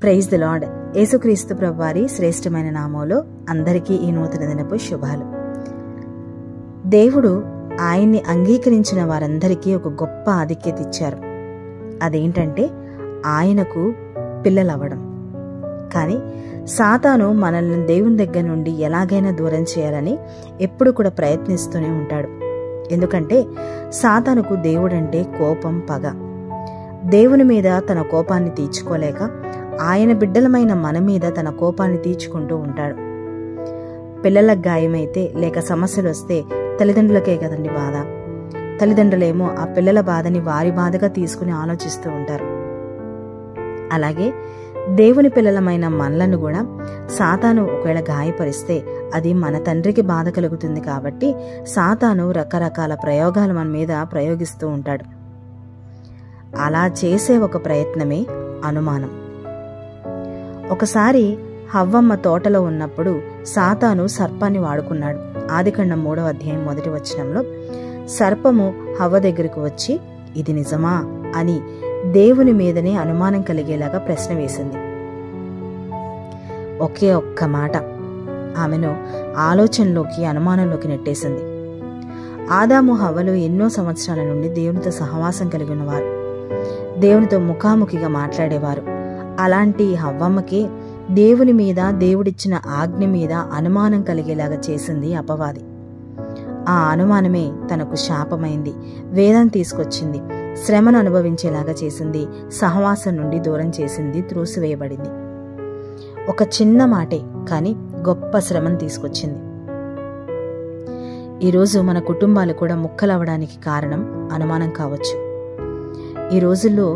Praise the lord. యేసుక్రీస్తు ప్రభువారి శ్రేష్టమైన నామంలో అందరికీ ఈ నూతన దినపు శుభాలు. దేవుడు ఆయన్ని అంగీకరించిన వారందరికీ ఒక గొప్ప ఆధిక్యత ఇచ్చారు. అదేంటంటే ఆయనకు పిల్లలవ్వడం. కానీ సాతాను మనల్ని దేవుని దగ్గర నుండి ఎలాగైనా దూరం చేయాలని ఎప్పుడు కూడా ప్రయత్నిస్తూనే ఉంటాడు. ఎందుకంటే సాతానుకు దేవుడంటే కోపం, పగ. దేవుని మీద తన కోపాన్ని తీర్చుకోలేక ఆయన బిడ్డలమైన మన మీద తన కోపాన్ని తీర్చుకుంటూ ఉంటాడు. పిల్లలకు గాయమైతే లేక సమస్యలు వస్తే తల్లిదండ్రులకే కదండి బాధ. తల్లిదండ్రులేమో ఆ పిల్లల బాధని వారి బాధగా తీసుకుని ఆలోచిస్తూ ఉంటారు. అలాగే దేవుని పిల్లలమైన మనలను కూడా సాతాను ఒకవేళ గాయపరిస్తే అది మన తండ్రికి బాధ కలుగుతుంది. కాబట్టి సాతాను రకరకాల ప్రయోగాలు మన మీద ప్రయోగిస్తూ ఉంటాడు. అలా చేసే ఒక ప్రయత్నమే అనుమానం. ఒకసారి హవ్వమ్మ తోటలో ఉన్నప్పుడు సాతాను సర్పాన్ని వాడుకున్నాడు. ఆదికాండం 3వ అధ్యాయం 1వ వచనంలో సర్పము హవ్వ దగ్గరకు వచ్చి ఇది నిజమా అని దేవుని మీదనే అనుమానం కలిగేలాగా ప్రశ్న వేసింది. ఒకే ఒక్క మాట ఆమెను ఆలోచనలోకి, అనుమానంలోకి నెట్టేసింది. ఆదాము హవ్వలు ఎన్నో సంవత్సరాల నుండి దేవునితో సహవాసం కలిగి ఉన్నవారు, దేవునితో ముఖాముఖిగా మాట్లాడేవారు. అలాంటి హవ్వమ్మకి దేవుని మీద, దేవుడిచ్చిన ఆజ్ఞ మీద అనుమానం కలిగేలాగా చేసింది అపవాది. ఆ అనుమానమే తనకు శాపమైంది, వేదన తీసుకొచ్చింది, శ్రమను అనుభవించేలాగా చేసింది, సహవాసం నుండి దూరం చేసింది, త్రోసివేయబడింది. ఒక చిన్న మాటే కానీ గొప్ప శ్రమను తీసుకొచ్చింది. ఈరోజు మన కుటుంబాలు కూడా ముక్కలవడానికి కారణం అనుమానం కావచ్చు. ఈ రోజుల్లో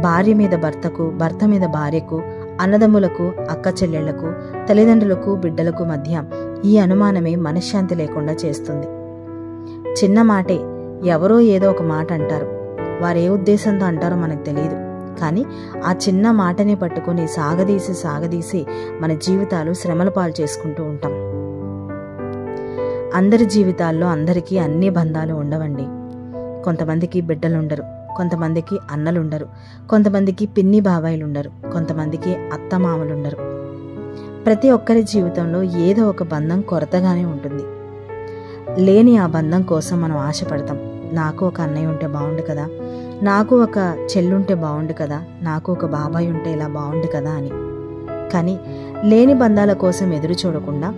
భార్య మీద భర్తకు, భర్త మీద భార్యకు, అన్నదమ్ములకు, అక్క చెల్లెళ్లకు, తల్లిదండ్రులకు, బిడ్డలకు మధ్య ఈ అనుమానమే మనశ్శాంతి లేకుండా చేస్తుంది. చిన్న మాటే ఎవరో ఏదో ఒక మాట అంటారు. వారే ఉద్దేశంతో అంటారో మనకు తెలియదు. కానీ ఆ చిన్న మాటనే పట్టుకొని సాగదీసి మన జీవితాలు శ్రమల పాలు చేసుకుంటూ ఉంటాం. అందరి జీవితాల్లో అందరికీ అన్ని బంధాలు ఉండవండి. కొంతమందికి బిడ్డలుండరు, కొంతమందికి అన్నలుండరు, కొంతమందికి పిన్ని బాబాయిలుండరు, కొంతమందికి అత్తమామలుండరు. ప్రతి ఒక్కరి జీవితంలో ఏదో ఒక బంధం కొరతగానే ఉంటుంది. లేని ఆ బంధం కోసం మనం ఆశపడతాం. నాకు ఒక అన్నయ్య ఉంటే బాగుండు కదా, నాకు ఒక చెల్లుంటే బాగుండు కదా, నాకు ఒక బాబాయ్ ఉంటే ఇలా బాగుండు కదా అని. కానీ లేని బంధాల కోసం ఎదురు చూడకుండా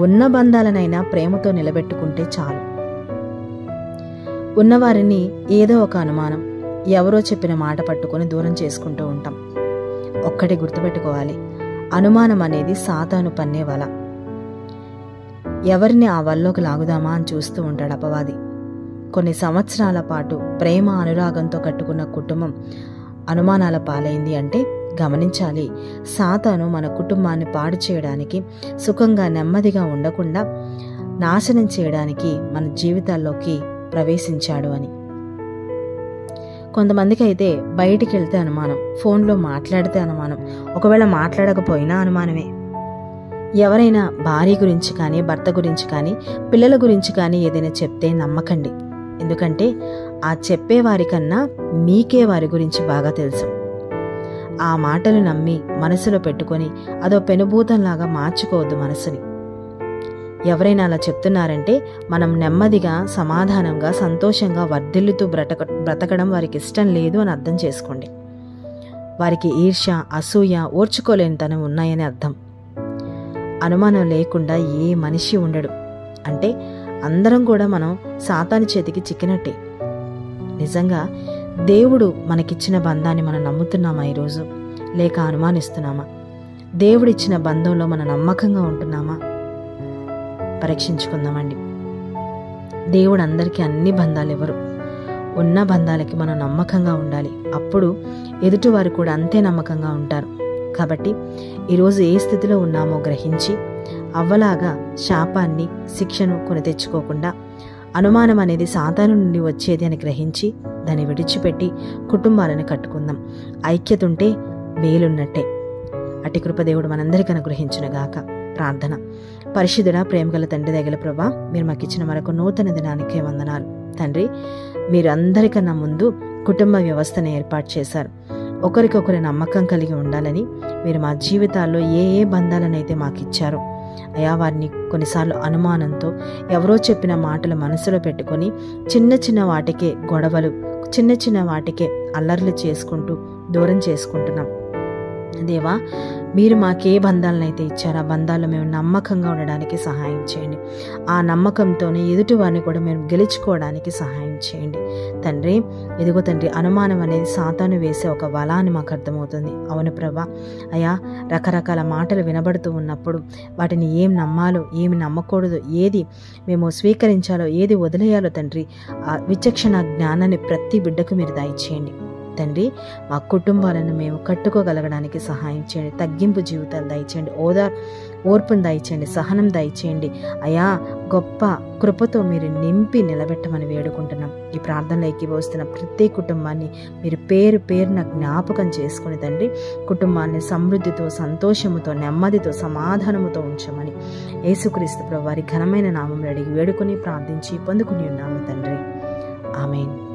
ఉన్న బంధాలనైనా ప్రేమతో నిలబెట్టుకుంటే చాలు. ఉన్నవారిని ఏదో ఒక అనుమానం, ఎవరో చెప్పిన మాట పట్టుకొని దూరం చేసుకుంటూ ఉంటాం. ఒక్కటి గుర్తుపెట్టుకోవాలి, అనుమానం అనేది సాతాను పన్నే వల. ఎవరిని ఆ వల్లోకి లాగుదామా అని చూస్తూ ఉంటాడు అపవాది. కొన్ని సంవత్సరాల పాటు ప్రేమ, అనురాగంతో కట్టుకున్న కుటుంబం అనుమానాల పాలైంది అంటే గమనించాలి, సాతాను మన కుటుంబాన్ని పాడు చేయడానికి, సుఖంగా నెమ్మదిగా ఉండకుండా నాశనం చేయడానికి మన జీవితాల్లోకి ప్రవేశించాడు అని. కొంతమందికి అయితే బయటికి వెళ్తే అనుమానం, ఫోన్లో మాట్లాడితే అనుమానం, ఒకవేళ మాట్లాడకపోయినా అనుమానమే. ఎవరైనా భార్య గురించి కానీ, భర్త గురించి కానీ, పిల్లల గురించి కానీ ఏదైనా చెప్తే నమ్మకండి. ఎందుకంటే ఆ చెప్పేవారికన్నా మీకే వారి గురించి బాగా తెలుసు. ఆ మాటలు నమ్మి మనసులో పెట్టుకొని అదో పెనుభూతంలాగా మార్చుకోవద్దు మనసుని. ఎవరైనా అలా చెప్తున్నారంటే మనం నెమ్మదిగా, సమాధానంగా, సంతోషంగా వర్ధిల్లుతూ బ్రతకడం వారికి ఇష్టం లేదు అని అర్థం చేసుకోండి. వారికి ఈర్ష్య, అసూయ, ఓర్చుకోలేనితనం ఉన్నాయని అర్థం. అనుమానం లేకుండా ఏ మనిషి ఉండడు. అంటే అందరం కూడా మనం సాతాను చేతికి చిక్కినట్టే. నిజంగా దేవుడు మనకిచ్చిన బంధాన్ని మనం నమ్ముతున్నామా ఈరోజు, లేక అనుమానిస్తున్నామా? దేవుడిచ్చిన బంధంలో మనం నమ్మకంగా ఉంటున్నామా? పరీక్షించుకుందామండి. దేవుడు అందరికీ అన్ని బంధాలు ఇవ్వరు. ఉన్న బంధాలకి మనం నమ్మకంగా ఉండాలి. అప్పుడు ఎదుటివారు కూడా అంతే నమ్మకంగా ఉంటారు. కాబట్టి ఈరోజు ఏ స్థితిలో ఉన్నామో గ్రహించి అవ్వలాగా శాపాన్ని, శిక్షను కొని తెచ్చుకోకుండా అనుమానం అనేది సాతాను నుండి వచ్చేది అని గ్రహించి దాన్ని విడిచిపెట్టి కుటుంబాలను కట్టుకుందాం. ఐక్యత ఉంటే మేలున్నట్టే. అట్టి కృపదేవుడు మనందరికీ అనుగ్రహించునుగాక. ప్రార్థన. పరిశుద్ధుడా, ప్రేమగల తండ్రి దయగల ప్రభా, మీరు మాకు ఇచ్చిన మరొక నూతన దినానికే వందనాలు తండ్రి. మీరు అందరికన్నా ముందు కుటుంబ వ్యవస్థను ఏర్పాటు చేశారు. ఒకరికొకరి నమ్మకం కలిగి ఉండాలని మీరు మా జీవితాల్లో ఏ ఏ బంధాలనైతే మాకు ఇచ్చారో అయా వారిని కొన్నిసార్లు అనుమానంతో ఎవరో చెప్పిన మాటలు మనసులో పెట్టుకొని చిన్న చిన్న వాటికే గొడవలు, చిన్న చిన్న వాటికే అల్లర్లు చేసుకుంటూ దూరం చేసుకుంటున్నాం. దేవా, మీరు మాకే బంధాలనైతే ఇచ్చారో ఆ బంధాల్లో మేము నమ్మకంగా ఉండడానికి సహాయం చేయండి. ఆ నమ్మకంతోనే ఎదుటి వారిని కూడా మేము గెలుచుకోవడానికి సహాయం చేయండి తండ్రి. ఇదిగో తండ్రి, అనుమానం అనేది సాతాను వేసే ఒక వల అని మాకు అర్థమవుతుంది. అవును ప్రభా, అయా రకరకాల మాటలు వినబడుతూ ఉన్నప్పుడు వాటిని ఏం నమ్మాలో ఏమి నమ్మకూడదు, ఏది మేము స్వీకరించాలో ఏది వదిలేయాలో తండ్రి, ఆ విచక్షణ జ్ఞానాన్ని ప్రతి బిడ్డకు మీరు దయచేయండి తండ్రి. మా కుటుంబాలను మేము కట్టుకోగలగడానికి సహాయం చేయండి. తగ్గింపు జీవితాలు దయచేయండి, ఓర్పును దయచేయండి, సహనం దయచేయండి. అయా గొప్ప కృపతో మీరు నింపి నిలబెట్టమని వేడుకుంటున్నాం. ఈ ప్రార్థనలో ఏకీభవిస్తున్న ప్రతి కుటుంబాన్ని మీరు పేరు పేరున జ్ఞాపకం చేసుకుని తండ్రి, కుటుంబాన్ని సమృద్ధితో, సంతోషముతో, నెమ్మదితో, సమాధానముతో ఉంచమని యేసుక్రీస్తు ప్రభువారి ఘనమైన నామములో అడిగి వేడుకొని ప్రార్థించి పొందుకుని ఉన్నాము తండ్రి. ఆమేన్.